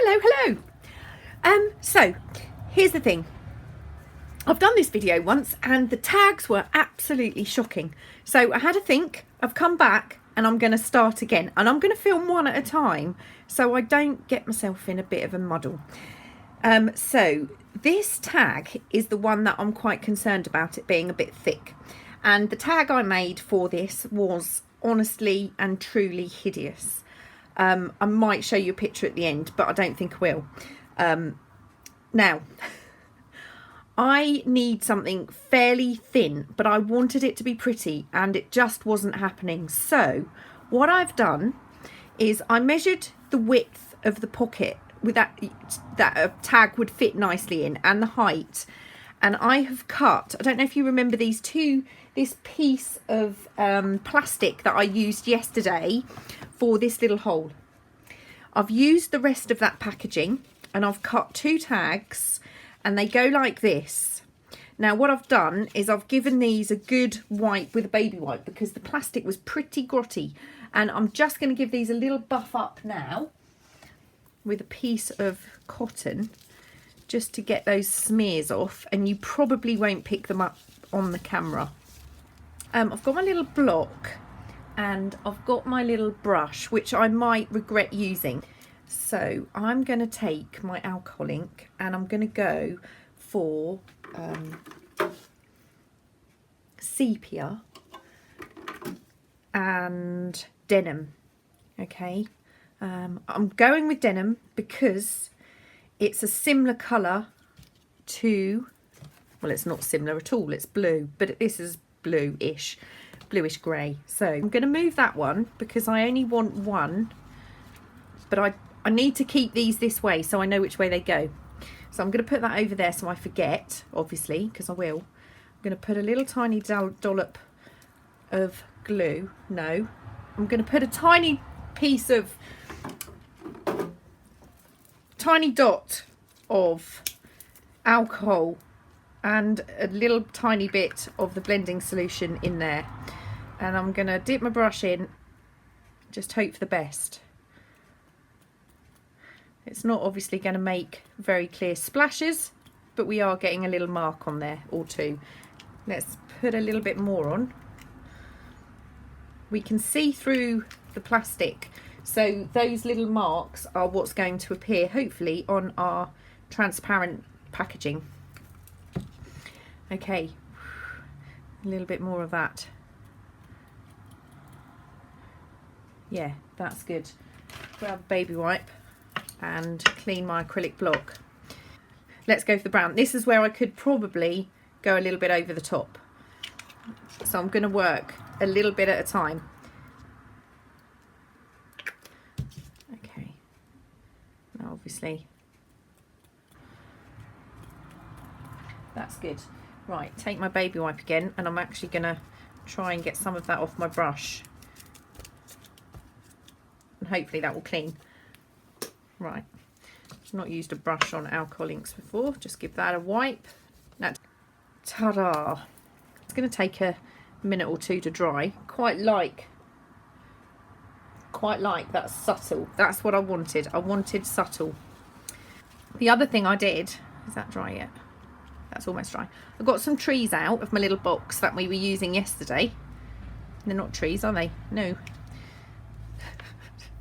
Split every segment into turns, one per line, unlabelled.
Hello. So here's the thing. I've done this video once and the tags were absolutely shocking. So I had to think, I've come back and I'm going to start again. And I'm going to film one at a time so I don't get myself in a bit of a muddle. So this tag is the one that I'm quite concerned about it being a bit thick. And the tag I made for this was honestly and truly hideous. I might show you a picture at the end, but I don't think I will. Now, I need something fairly thin, but I wanted it to be pretty and it just wasn't happening. So what I've done is I measured the width of the pocket with that a tag would fit nicely in, and the height. And I have cut, I don't know if you remember this piece of plastic that I used yesterday for this little hole. I've used the rest of that packaging and I've cut 2 tags and they go like this. Now what I've done is I've given these a good wipe with a baby wipe because the plastic was pretty grotty, and I'm just going to give these a little buff up now with a piece of cotton just to get those smears off, and you probably won't pick them up on the camera. I've got my little block and I've got my little brush, which I might regret using. So I'm going to take my alcohol ink and I'm going to go for sepia and denim. Okay, I'm going with denim because it's a similar colour to, well, it's not similar at all, it's blue, but this is bluish grey. So I'm going to move that one because I only want one, but I need to keep these this way so I know which way they go. So I'm going to put that over there so I forget, obviously, because I will. I'm going to put a little tiny dollop of glue. No, I'm going to put a tiny piece of, tiny dot of alcohol and a little tiny bit of the blending solution in there. And I'm going to dip my brush in, just hope for the best. It's not obviously going to make very clear splashes, but we are getting a little mark on there or two. Let's put a little bit more on. We can see through the plastic, so those little marks are what's going to appear hopefully on our transparent packaging. Okay, a little bit more of that. Yeah, that's good. Grab a baby wipe and clean my acrylic block. Let's go for the brown. This is where I could probably go a little bit over the top. So I'm going to work a little bit at a time. Okay. Now obviously that's good. Right, take my baby wipe again, and I'm actually going to try and get some of that off my brush. And hopefully that will clean. Right, I've not used a brush on alcohol inks before. Just give that a wipe. Now, ta-da! It's going to take a minute or two to dry. Quite like that subtle. That's what I wanted. I wanted subtle. The other thing I did, is that dry yet? That's almost dry. I got some trees out of my little box that we were using yesterday. They're not trees, are they? No.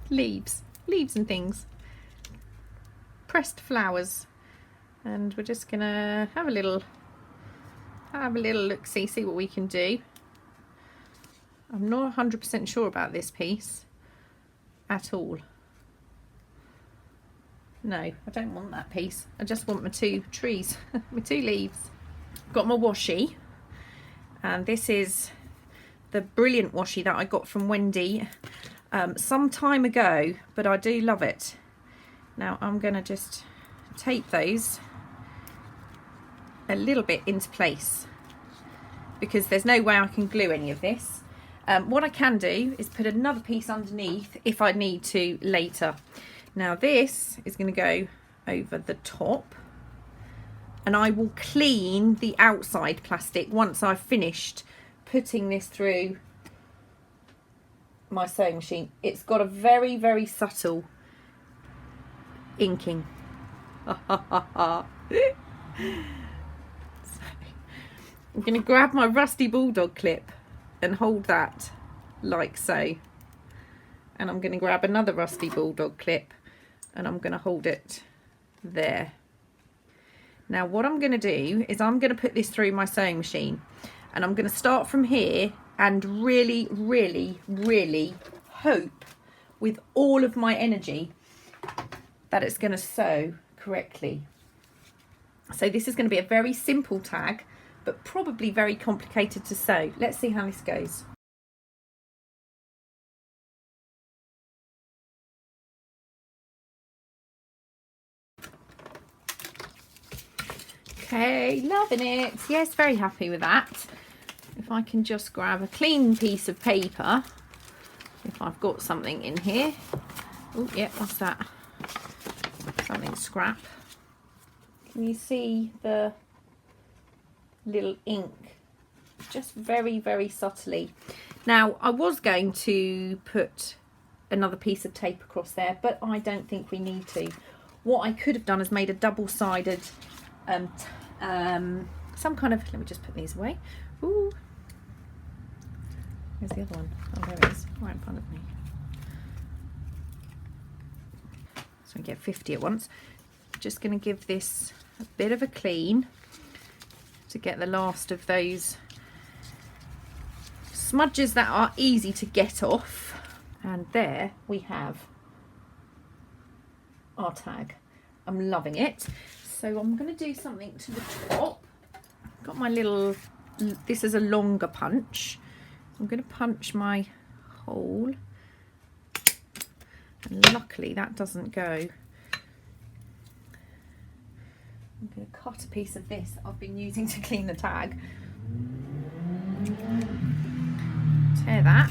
Leaves and things. Pressed flowers, and we're just gonna have a little look, see what we can do. I'm not 100% sure about this piece at all. No, I don't want that piece. I just want my 2 trees, my 2 leaves. Got my washi, and this is the brilliant washi that I got from Wendy some time ago, but I do love it. Now I'm going to just tape those a little bit into place because there's no way I can glue any of this. What I can do is put another piece underneath if I need to later. Now this is going to go over the top, and I will clean the outside plastic once I've finished putting this through my sewing machine. It's got a very, very subtle inking. I'm going to grab my rusty bulldog clip and hold that like so. And I'm going to grab another rusty bulldog clip and I'm going to hold it there. Now what I'm going to do is I'm going to put this through my sewing machine, and I'm going to start from here and really, really, really hope with all of my energy that it's going to sew correctly. So this is going to be a very simple tag, but probably very complicated to sew. Let's see how this goes. Okay, loving it. Yes, very happy with that. If I can just grab a clean piece of paper, if I've got something in here. Oh, yeah, what's that? Something scrap. Can you see the little ink? Just very, very subtly. Now, I was going to put another piece of tape across there, but I don't think we need to. What I could have done is made a double-sided some kind of, let me just put these away. Ooh, where's the other one? Oh, there it is, right in front of me. So I get 50 at once. Just going to give this a bit of a clean to get the last of those smudges that are easy to get off. And there we have our tag. I'm loving it. So I'm going to do something to the top. Got my little, this is a longer punch. I'm going to punch my hole. And luckily that doesn't go. I'm going to cut a piece of this that I've been using to clean the tag. Tear that.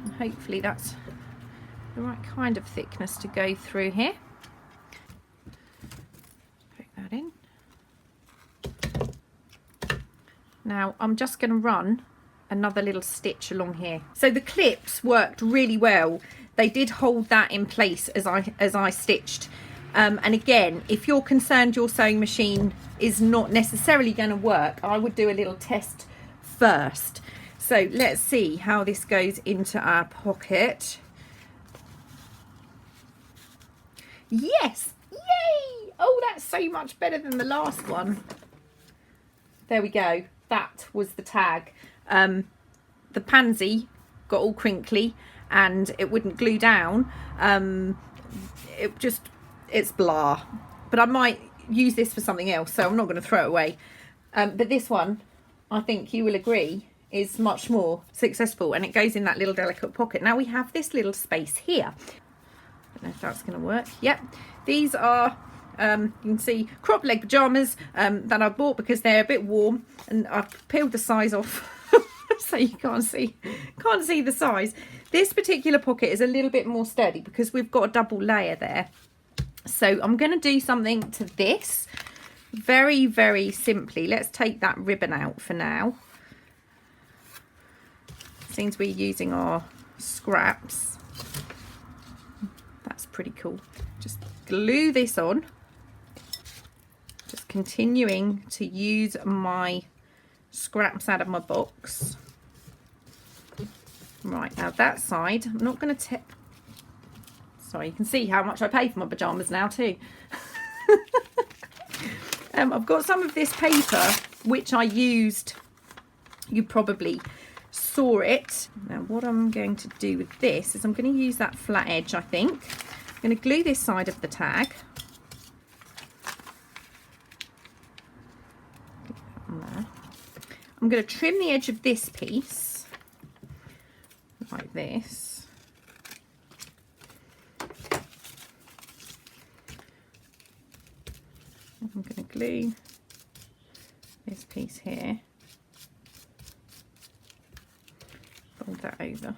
And hopefully that's the right kind of thickness to go through here. In. Now I'm just going to run another little stitch along here. So the clips worked really well. They did hold that in place as I stitched. And again, if you're concerned your sewing machine is not necessarily going to work, I would do a little test first. So let's see how this goes into our pocket. Yes! Yay! Oh, that's so much better than the last one. There we go. That was the tag. The pansy got all crinkly and it wouldn't glue down. It's blah. But I might use this for something else, so I'm not going to throw it away. But this one, I think you will agree, is much more successful, and it goes in that little delicate pocket. Now we have this little space here. I don't know if that's going to work. Yep. These are, you can see, crop leg pyjamas that I bought because they're a bit warm, and I've peeled the size off so you can't see the size. This particular pocket is a little bit more sturdy because we've got a double layer there. So I'm going to do something to this very, very simply. Let's take that ribbon out for now. Since we're using our scraps, that's pretty cool. Just glue this on. Just continuing to use my scraps out of my box. Right, now that side, I'm not going to tip. Sorry, you can see how much I pay for my pyjamas now too. I've got some of this paper which I used. You probably saw it. Now what I'm going to do with this is I'm going to use that flat edge, I think. I'm going to glue this side of the tag. I'm going to trim the edge of this piece like this. I'm going to glue this piece here, fold that over.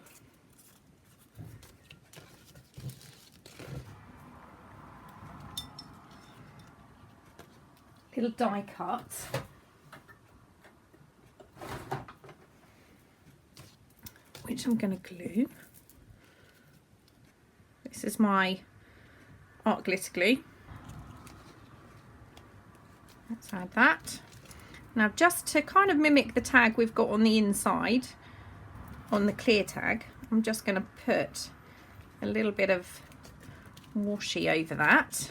Little die cut. Which I'm going to glue this This is my art glitter glue. Let's add that. Now, just to kind of mimic the tag we've got on the inside, on the clear tag, I'm just going to put a little bit of washi over that,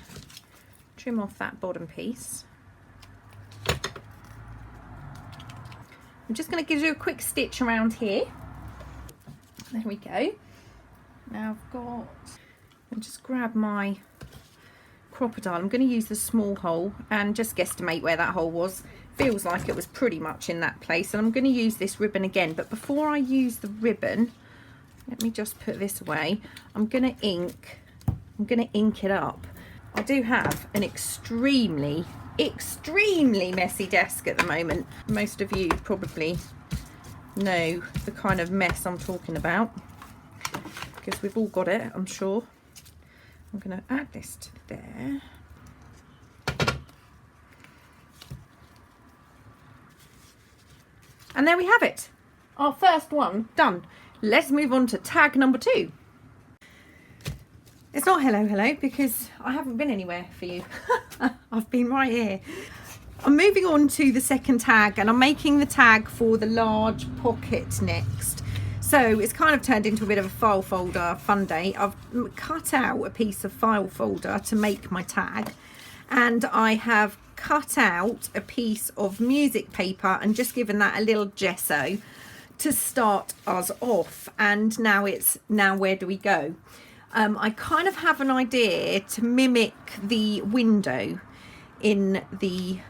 trim off that bottom piece. I'm just going to give you a quick stitch around here. There we go. Now I'll just grab my crocodile. I'm going to use the small hole and just guesstimate where that hole was. Feels like it was pretty much in that place, and I'm going to use this ribbon again. But before I use the ribbon, let me just put this away. I'm going to ink it up. I do have an extremely messy desk at the moment. Most of you probably know the kind of mess I'm talking about, because we've all got it, I'm sure. I'm going to add this to there. And there we have it. Our first one done. Let's move on to tag number 2. It's not hello because I haven't been anywhere for you. I've been right here. I'm moving on to the second tag, and I'm making the tag for the large pocket next. So it's kind of turned into a bit of a file folder fun day. I've cut out a piece of file folder to make my tag, and I have cut out a piece of music paper and just given that a little gesso to start us off. And now where do we go? I kind of have an idea to mimic the window in the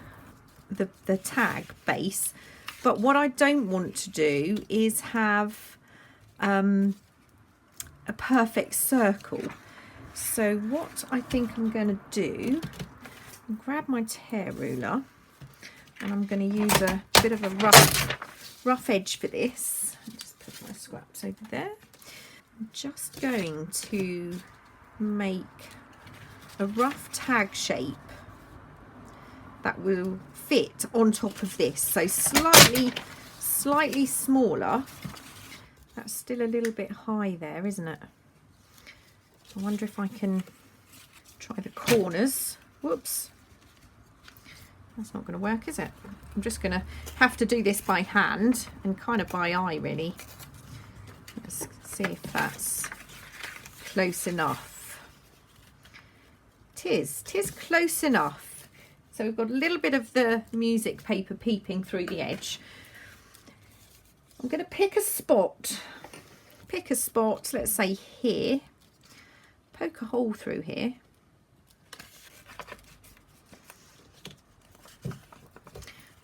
tag base, but what I don't want to do is have a perfect circle. So what I think I'm going to do, grab my tear ruler, and I'm going to use a bit of a rough edge for this. Just put my scraps over there. I'm just going to make a rough tag shape that will fit on top of this. So slightly smaller. That's still a little bit high there, isn't it? I wonder if I can try the corners. Whoops. That's not going to work, is it? I'm just going to have to do this by hand and kind of by eye, really. Let's see if that's close enough. Tis close enough. So we've got a little bit of the music paper peeping through the edge. I'm going to pick a spot, let's say here, poke a hole through here.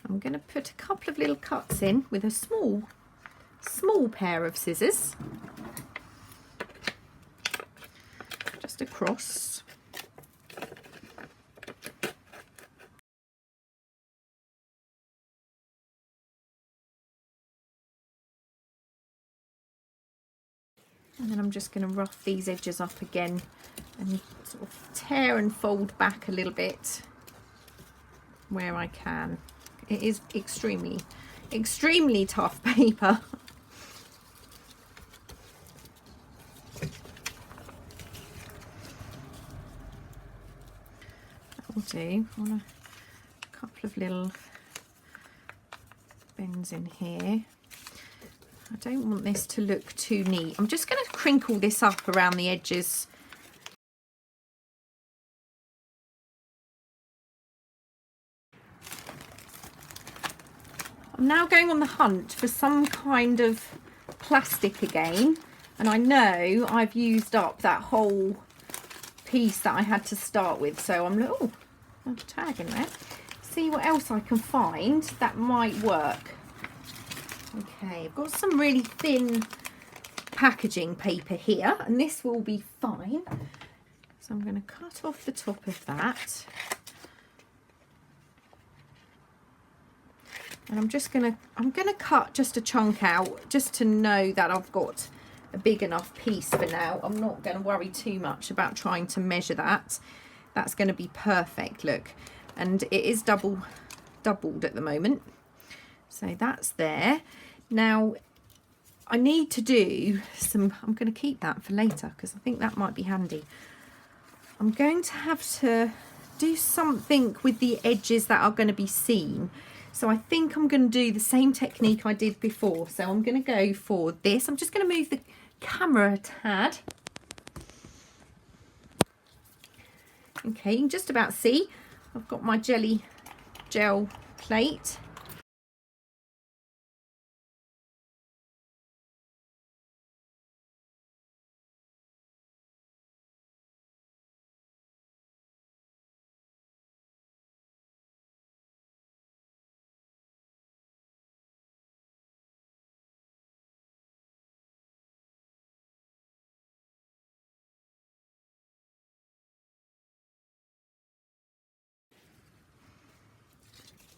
I'm going to put a couple of little cuts in with a small pair of scissors, just across. And then I'm just going to rough these edges up again and sort of tear and fold back a little bit where I can. It is extremely tough paper. That will do. I want a couple of little bends in here. I don't want this to look too neat. I'm just going to crinkle this up around the edges. I'm now going on the hunt for some kind of plastic again, and I know I've used up that whole piece that I had to start with, so I'm like, oh, there's a tag in there. See what else I can find that might work. Okay, I've got some really thin packaging paper here, and this will be fine. So I'm going to cut off the top of that. And I'm going to cut just a chunk out just to know that I've got a big enough piece for now. I'm not going to worry too much about trying to measure that. That's going to be perfect, look. And it is doubled at the moment. So that's there. Now, I need to do some, I'm going to keep that for later because I think that might be handy. I'm going to have to do something with the edges that are going to be seen. So I think I'm going to do the same technique I did before. So I'm going to go for this. I'm just going to move the camera a tad. Okay, you can just about see I've got my jelly gel plate.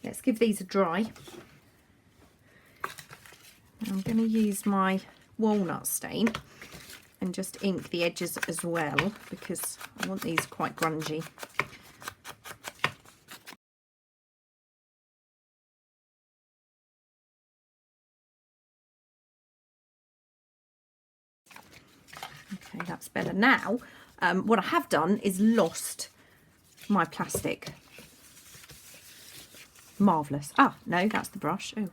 Let's give these a dry. I'm going to use my walnut stain and just ink the edges as well because I want these quite grungy. Okay, that's better. Now, what I have done is lost my plastic. Marvellous. Ah, no, that's the brush. Oh.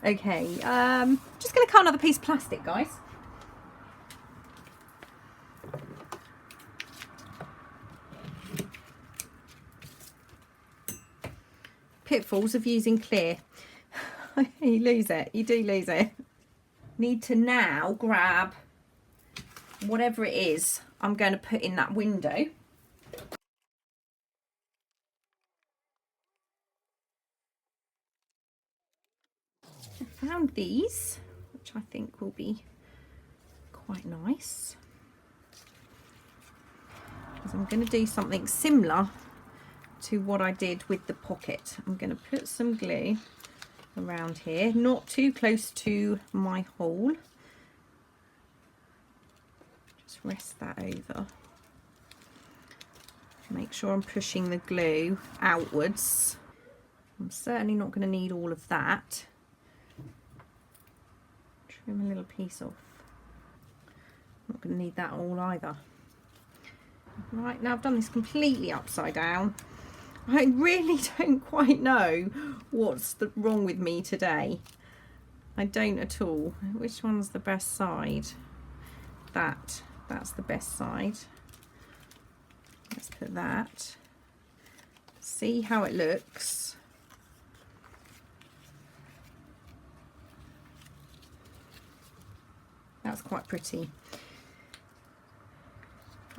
Okay, just going to cut another piece of plastic, guys. Pitfalls of using clear. You lose it. You do lose it. Need to now grab whatever it is I'm going to put in that window. I found these, which I think will be quite nice. Because I'm going to do something similar to what I did with the pocket. I'm going to put some glue around here, not too close to my hole. Just rest that over. Make sure I'm pushing the glue outwards. I'm certainly not going to need all of that. Trim a little piece off. Not going to need that all either. Right, now I've done this completely upside down. I really don't quite know what's wrong with me today. I don't at all. Which one's the best side? That's the best side. Let's put that. See how it looks. That's quite pretty.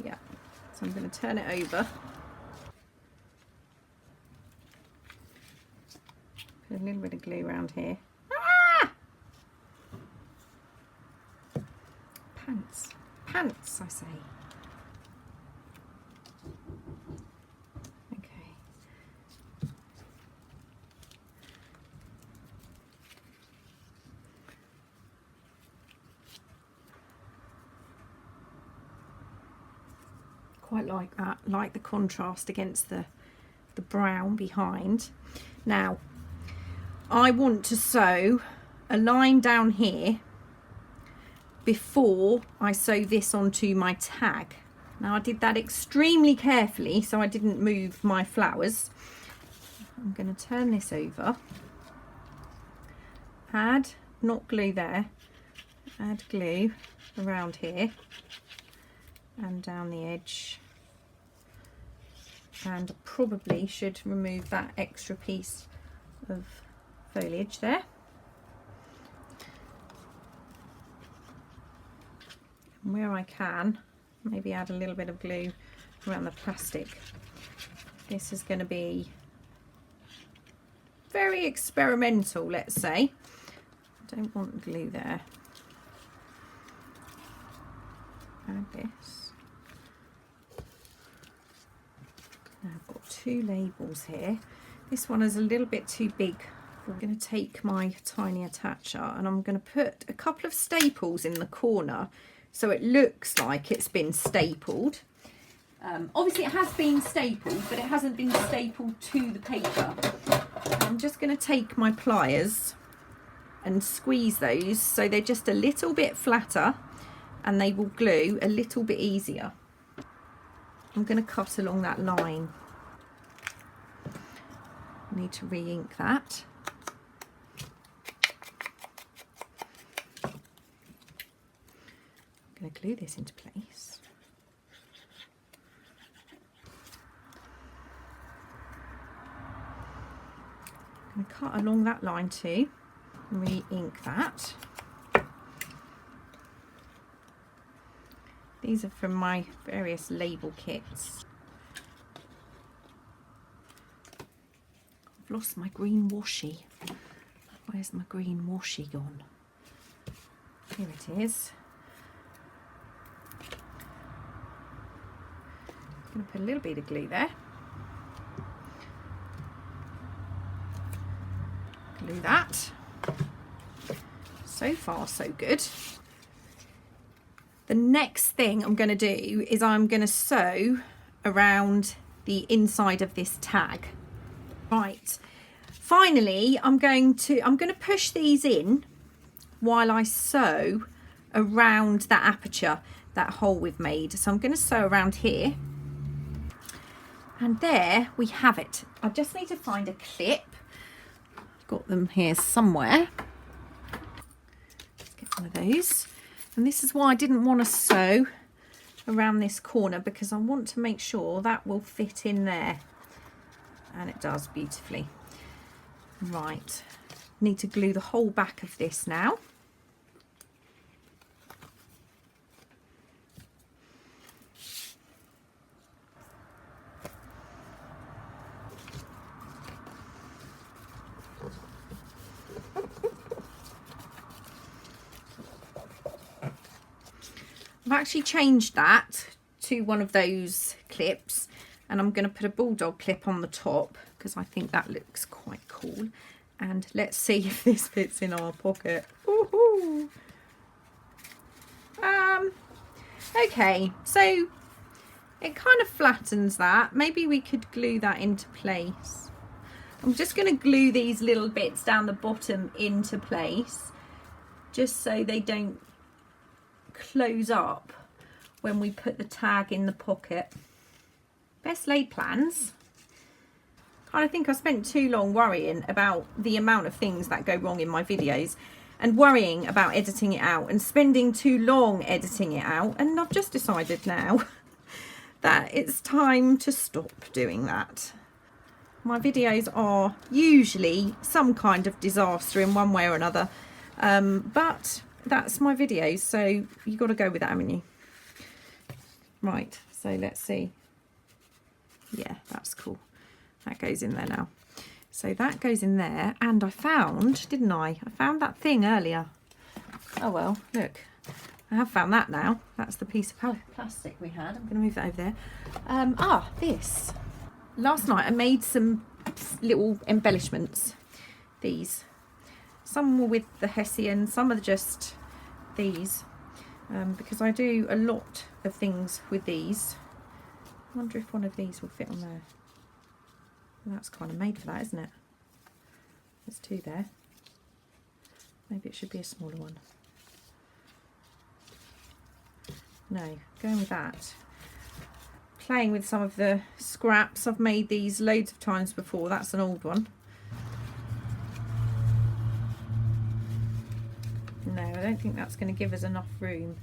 Yeah, so I'm going to turn it over. Put a little bit of glue around here. Ah! Pants. Pants, I say. Okay. Quite like that, like the contrast against the brown behind. Now, I want to sew a line down here before I sew this onto my tag. Now I did that extremely carefully so I didn't move my flowers. I'm going to turn this over, add, not glue there, add glue around here and down the edge, and probably should remove that extra piece of foliage there. And where I can, maybe add a little bit of glue around the plastic. This is going to be very experimental, let's say. I don't want glue there. Add this. Now I've got two labels here. This one is a little bit too big. I'm going to take my tiny attacher and I'm going to put a couple of staples in the corner so it looks like it's been stapled. Obviously it has been stapled, but it hasn't been stapled to the paper. I'm just going to take my pliers and squeeze those so they're just a little bit flatter and they will glue a little bit easier. I'm going to cut along that line. I need to re-ink that. I'm going to glue this into place. I'm going to cut along that line too, re-ink that. These are from my various label kits. I've lost my green washi. Where's my green washi gone? Here it is. I'm going to put a little bit of glue there. Glue that. So far so good. The next thing I'm going to do is I'm going to sew around the inside of this tag. Right, finally I'm going to push these in while I sew around that aperture, that hole we've made. So I'm going to sew around here, and there we have it. I just need to find a clip. I've got them here somewhere. Let's get one of those. And this is why I didn't want to sew around this corner, because I want to make sure that will fit in there. And it does beautifully. Right, need to glue the whole back of this now. I've actually changed that to one of those clips, and I'm going to put a bulldog clip on the top because I think that looks quite cool. And let's see if this fits in our pocket. Woohoo! Okay, so it kind of flattens that. Maybe we could glue that into place. I'm just going to glue these little bits down the bottom into place, just so they don't close up when we put the tag in the pocket. Best laid plans. I think I spent too long worrying about the amount of things that go wrong in my videos, and worrying about editing it out, and spending too long editing it out, and I've just decided now that it's time to stop doing that. My videos are usually some kind of disaster in one way or another, but that's my videos, so you got to go with that, haven't you? Right, so let's see. Yeah, that's cool. That goes in there now. So that goes in there, and I found, didn't I? I found that thing earlier. Oh well, look. I have found that now. That's the piece of plastic we had. I'm going to move that over there. This. Last night I made some little embellishments. These. Some were with the Hessian, some are just these. Because I do a lot of things with these. I wonder if one of these will fit on there. Well, that's kind of made for that, isn't it? There's two there. Maybe it should be a smaller one. No, going with that. Playing with some of the scraps. I've made these loads of times before. That's an old one. No, I don't think that's going to give us enough room.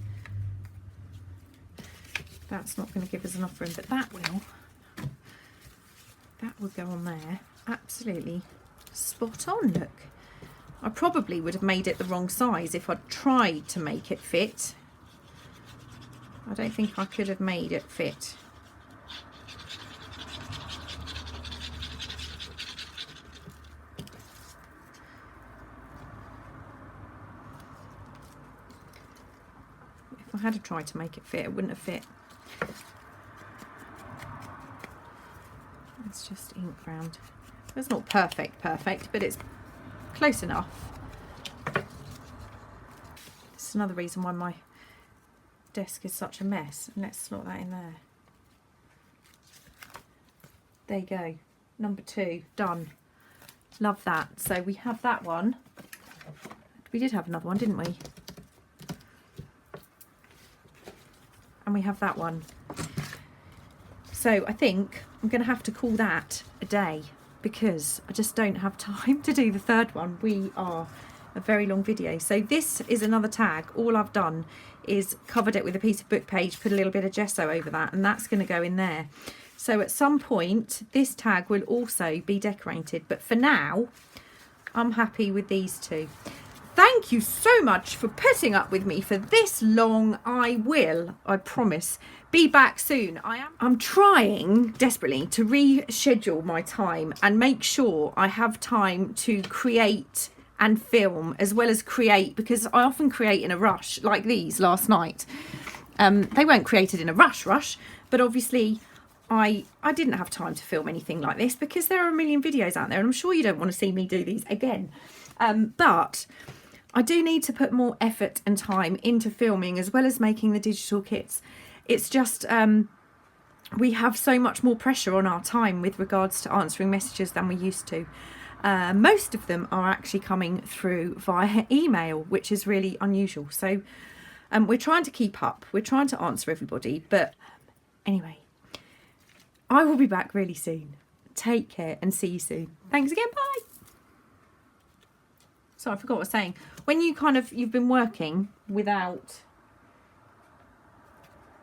That's not going to give us enough room, but that will. That would go on there. Absolutely spot on, look. I probably would have made it the wrong size if I'd tried to make it fit. I don't think I could have made it fit. If I had tried to make it fit, it wouldn't have fit. Let's just ink round. It's not perfect, but it's close enough. This is another reason why my desk is such a mess. And let's slot that in there. There you go. Number 2, done. Love that. So we have that one. We did have another one, didn't we? And we have that one. So I think I'm going to have to call that a day because I just don't have time to do the third one. We are a very long video. So this is another tag. All I've done is covered it with a piece of book page, put a little bit of gesso over that, and that's going to go in there. So at some point this tag will also be decorated, but for now I'm happy with these two. Thank you so much for putting up with me for this long. I promise, be back soon. I'm trying desperately to reschedule my time and make sure I have time to create and film as well as create, because I often create in a rush, like these last night. They weren't created in a rush, but obviously I didn't have time to film anything like this because there are a million videos out there and I'm sure you don't want to see me do these again. But I do need to put more effort and time into filming as well as making the digital kits. It's just we have so much more pressure on our time with regards to answering messages than we used to. Most of them are actually coming through via email, which is really unusual. So we're trying to keep up. We're trying to answer everybody. But anyway, I will be back really soon. Take care and see you soon. Thanks again. Bye. So I forgot what I was saying. When you've been working without,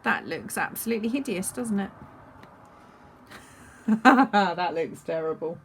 that looks absolutely hideous, doesn't it? That looks terrible.